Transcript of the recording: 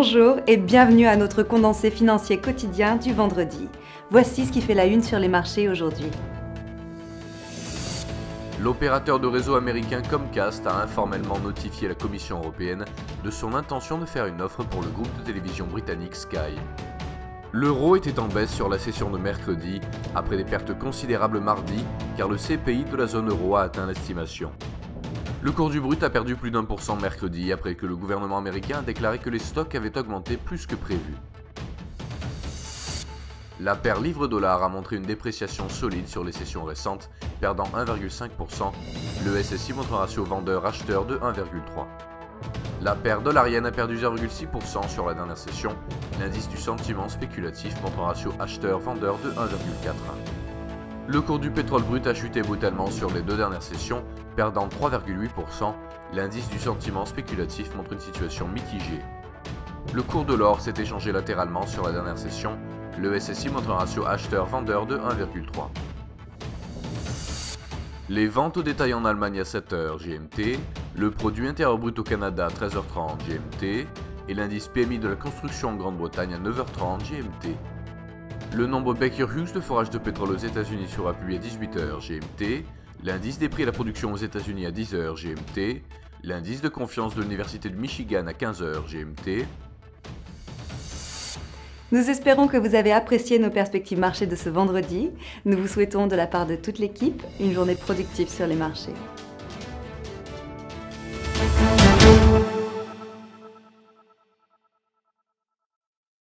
Bonjour et bienvenue à notre condensé financier quotidien du vendredi. Voici ce qui fait la une sur les marchés aujourd'hui. L'opérateur de réseau américain Comcast a informellement notifié la Commission européenne de son intention de faire une offre pour le groupe de télévision britannique Sky. L'euro était en baisse sur la session de mercredi, après des pertes considérables mardi, car le CPI de la zone euro a atteint l'estimation. Le cours du brut a perdu plus d'1% mercredi, après que le gouvernement américain a déclaré que les stocks avaient augmenté plus que prévu. La paire livre-dollar a montré une dépréciation solide sur les sessions récentes, perdant 1,5%. Le SSI montre un ratio vendeur-acheteur de 1,3. La paire dollar-yen a perdu 0,6% sur la dernière session. L'indice du sentiment spéculatif montre un ratio acheteur-vendeur de 1,4. Le cours du pétrole brut a chuté brutalement sur les deux dernières sessions, perdant 3,8%. L'indice du sentiment spéculatif montre une situation mitigée. Le cours de l'or s'est échangé latéralement sur la dernière session. Le SSI montre un ratio acheteur-vendeur de 1,3. Les ventes au détail en Allemagne à 7h GMT, le produit intérieur brut au Canada à 13h30 GMT et l'indice PMI de la construction en Grande-Bretagne à 9h30 GMT. Le nombre Baker Hughes de forage de pétrole aux États-Unis sera publié à 18h GMT, l'indice des prix à la production aux États-Unis à 10h GMT, l'indice de confiance de l'Université de Michigan à 15h GMT. Nous espérons que vous avez apprécié nos perspectives marchés de ce vendredi. Nous vous souhaitons de la part de toute l'équipe une journée productive sur les marchés.